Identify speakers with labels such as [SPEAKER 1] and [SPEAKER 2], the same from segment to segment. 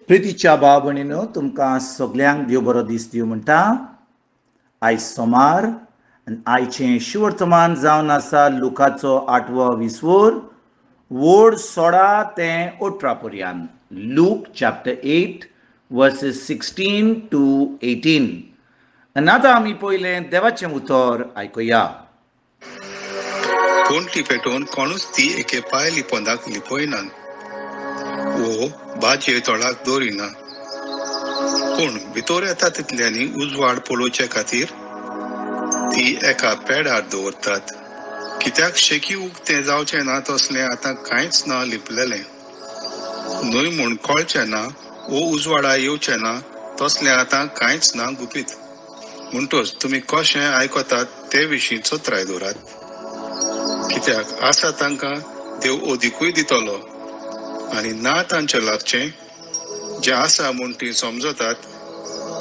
[SPEAKER 1] प्रितीच्या भाव भयणीनो, तुमकां सगल्यांक देव बरो दीस दिवं म्हणटा. आयज सोमार आनी आयचें शिवर्तमान जावन आसा लुकाचो 8वो विसवोर, वोड 16 ते 18 पर्यंत. Look chapter 8 versus 16 to 18. आनी आतां आमी पयलें देवाचें उतर आयकुया.
[SPEAKER 2] कोण लिपेटोन कोणूच ती एके पांय लिपोंदाक लिपोयनान वो भाजये तोळाक दवरिना. पूण भितर येता तितल्यांनी उजवाड पळोवचे खातीर ती एका पेडार दवरतात. कित्याक शेकी उक्तें जावचें ना तसलें आतां कांयच ना लिपलेलें. न्हय म्हूण कळचें ना वो उजवाडा येवचें ना तसलें आतां कांयच ना गुपीत. म्हणटच तुमी कशें आयकतात ते विशीं चोत्राय दवरात. कित्याक आसा तांकां देव ओदिकूय दितलो आनी ना तांचें लागचें जें आसा म्हूण तीं समजतात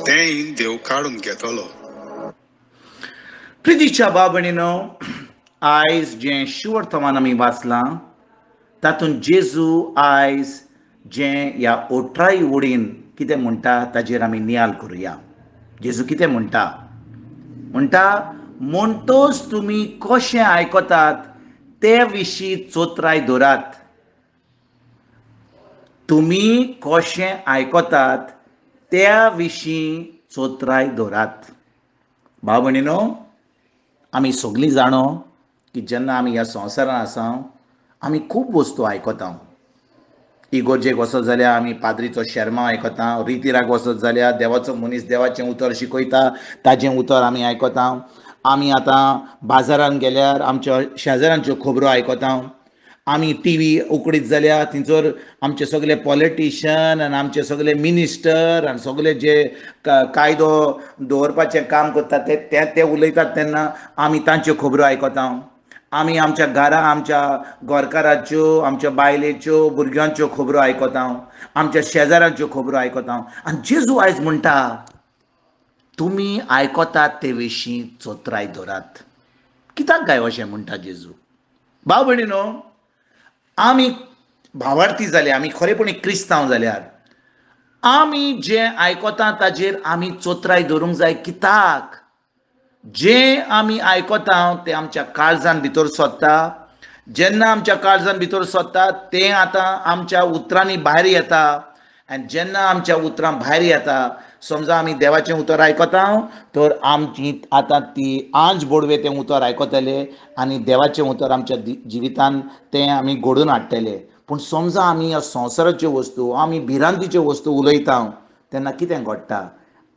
[SPEAKER 2] तेंय देव काडून घेतलो.
[SPEAKER 1] प्रितीच्या भाव भयणीनो, आयज जें शिवर्तमान आमी वाचलां तातूंत जेजू आयज जें ह्या 18 वडीन कितें म्हणटा ताजेर आमी नियाळ करुया. जेजू कितें म्हणटा म्हणटच तुमी कशें आयकतात ते विशीं चोत्राय दवरात. तुमी कशें आयकतात त्या विशीं चोत्राय दवरात. भाव भयणीनो, आमी सगळीं जाणो की जेन्ना आमी ह्या संवसारांत आसा आमी खूब वस्तू आयकता. इगोर्जेक वचत जाल्यार आमी पाद्रीचो शर्मा आयकता. रितीराक वचत जाल्यार देवाचो मनीस देवाचें उतर शिकयता ताजें उतर आमी आयकता. आमी आतां बाजारांत गेल्यार आमच्या शेजाऱ्यांच्यो खबरो आयकता. आमी टीव्ही उकडीत जाल्यार थंयसर आमचे सगळे पॉलिटिशियन आनी आमचे सगळे मिनिस्टर आनी सगळे जे कायदो दवरपाचें काम करतात ते उलयतात तेन्ना आमी तांच्यो खबरो आयकता. आमी आमच्या घरा आमच्या गोरकाराच्यो, आमच्या बायलेच्यो, भुरग्यांच्यो खबरो आयकता. आमच्या शेजाऱ्यांच्यो खबरो आयकता. आनी जेजू आयज म्हणटा तुमी आयकतात ते विशीं चोत्राय दवरात. कित्याक काय अशें म्हणटा जेजू? भाव भयणीनो, आमी भावार्थी जाले, आमी खरेपणी क्रिस्तांव जाल्यार आमी जें आयकता ताजेर आमी चोत्राय दवरूंक जाय. कित्याक जें आमी आयकता तें आमच्या काळजान भितर सोदता. जेन्ना आमच्या काळजान भितर सोदता तें आतां आमच्या उतरांनी भायर येता. आनी जेन्ना आमच्या उतरां भायर येता, समजा आमी देवाचें उतर आयकता तर आमची आतां ती आंज बोडवे तें उतर आयकतले आनी देवाचें उतर आमच्या जिवितान तें आमी घडोवन हाडटले. पूण समजा आमी ह्या संवसाराच्यो वस्तू, आमी भिरांतीच्यो वस्तू उलयता तेन्ना कितें घडटा?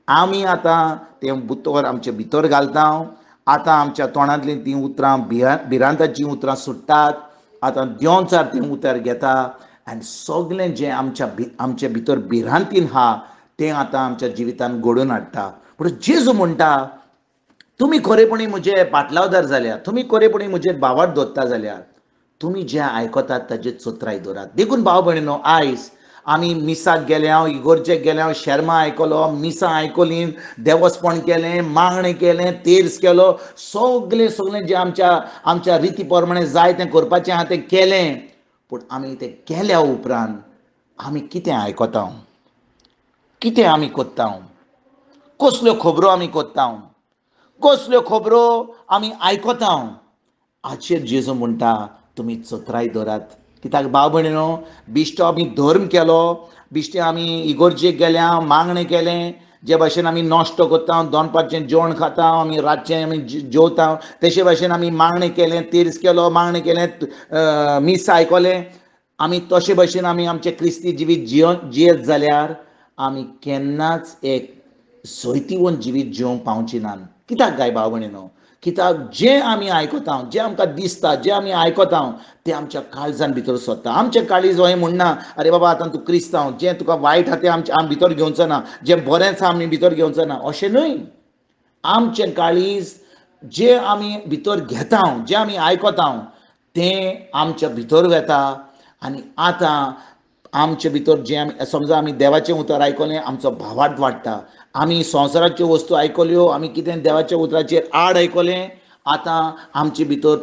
[SPEAKER 1] आमी आतां तें उतर आमचे भितर घालता. आतां आमच्या तोंडांतलीं तीं उतरां भिरांताचीं उतरां सुट्टात. आतां देंवचार तें उतर घेता आनी सगळें जें आमचे भितर भिरांतीन आहा तें आतां आमच्या जिवितान घडोवन हाडटा. पूण जेजू म्हणटा तुमी खरेपणी म्हजे पाटलावदार जाल्यार, तुमी खरेपणी म्हजे भावार्थ धरता जाल्यार तुमी जें आयकतात ताजेर चोत्राय दवरात. देखून भाव भयणीनो, आयज आमी मिसाक गेले, इगोर्जेक गेले, शर्मा आयकलो, मिसां आयकलीं, देवस्पण केलें, मागणें केलें, तेर्स केलो, सगळें जें आमच्या रिती प्रमाणें जाय तें करपाचें आहा तें केलें. पूण आमी तें केल्या उपरांत आमी कितें आयकता? कितें आमी कोत्ता? कसल्यो खबरो आमी कोत्ता? कसल्यो खबरो आमी आयकता? हाचेर जेजू म्हणटा तुमी चोत्राय दवरात. कित्याक भाव भयणीनो, बिश्तो आमी धर्म केलो, बिश्टे आमी इगोर्जेक गेल्या, मागणें केलें, जे भाशेन आमी नॉश्तो करता, दोनपारचें जेवण खाता, आमी रातचें आमी जेवता, तेशे भाशेन आमी मागणें केलें, तेर्स केलो, मागणें केलें, मीस आयकलें. आमी तशे भाशेन आमी आमचें क्रिस्ती जिवीत जियेत जाल्यार आमी केन्नाच एक सोयतीवन जिवीत जिवंक पावची नात. कित्याक काय भाव भयणीनो? कित्याक जें आमी आयकता, जें आमकां दिसता, जें आमी आयकता तें आमच्या काळजान भितर सोदता. आमचें काळीज हें म्हणना अरे बाबा आतां तूं क्रिस्तांव, जें तुका वायट आहा तें आमी भितर घेवचो ना, जें बरेंच आहा आमी भितर घेवचो ना, अशें न्हय. आमचें काळीज जें आमी भितर घेता, जें आमी आयकता तें आमच्या भितर वता. आनी आतां आमचे भितर जें आमी समजा आमी देवाचें उतर आयकलें, आमचो भावार्थ वाडटा. आमी संवसाराच्यो वस्तू आयकल्यो, आमी कितें देवाच्या उतराचेर आड आयकलें, आतां आमचे भितर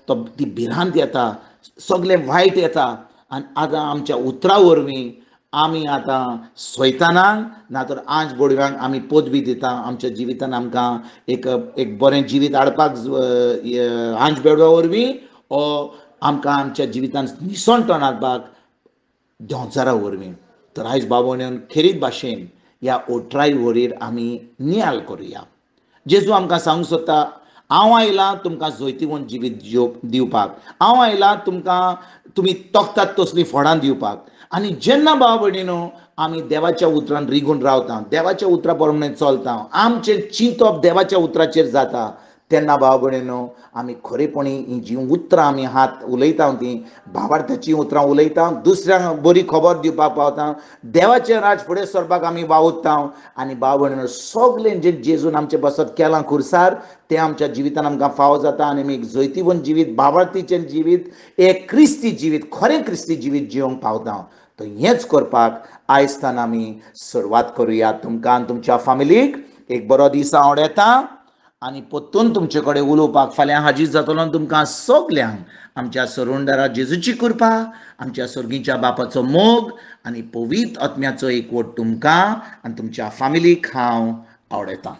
[SPEAKER 1] ती भिरांत येता, सगळें वायट येता. आनी आतां आमच्या उतरा वरवीं आमी आतां सैतानाक ना तर आंच बोडव्यांक आमी पदवी दिता आमच्या जिवितान आमकां एक बरें जिवीत हाडपाक आंच बेडवा वरवीं ओ आमकां आमच्या जिवितान निसणटोन हाडपाक देंवचारा वरवीं. तर आयज बाबोण्यान खेरीत भाशेन ह्या ओटराय वरीर आमी नियाळ करुया. जेजू आमकां सांगूंक सोदता, हांव आयलां तुमकां जैतिवंत जिवीत दिवपाक, हांव आयलां तुमकां तुमी तोखतात तसलीं फळां दिवपाक. आनी जेन्ना भाव भयणीनो आमी देवाच्या उतरान रिगून रावता, देवाच्या उतरा प्रमाणे चलता, आमचें चिंतप देवाच्या उतराचेर जाता, तेन्ना भाव भयणीनो आमी खरेपणी ही जी उतरां आमी हात उलयता ती भावार्थाची उतरां उलयता, दुसऱ्यांक बरी खबर दिवपाक पावता, देवाचें राज फुडें सरपाक आमी वावुरता. आनी भाव भयणीनो सगळें जे जेजून आमचे बसत केलां खुर्सार तें आमच्या जिवितान आमकां फावो जाता आनी आमी एक जैतिवंत जिवीत, भावार्थीचें जिवीत, एक क्रिस्ती जिवीत, खरें क्रिस्ती जिवीत जिवंक पावता. तर हेंच करपाक आयजतान आमी सुरवात करुया. तुमकां आनी तुमच्या फॅमिलीक एक बरो दीस हांव येता आनी परतून तुमचे कडेन उलोवपाक फाल्यां हाजीर जातलो. तुमकां सगल्यांक आमच्या सरोंडारा जेजूची कृपा, आमच्या सर्गीच्या बापाचो मोग आनी पवित्र आत्म्याचो एकवट तुमकां आनी तुमच्या फॅमिलीक हांव आवडयतां.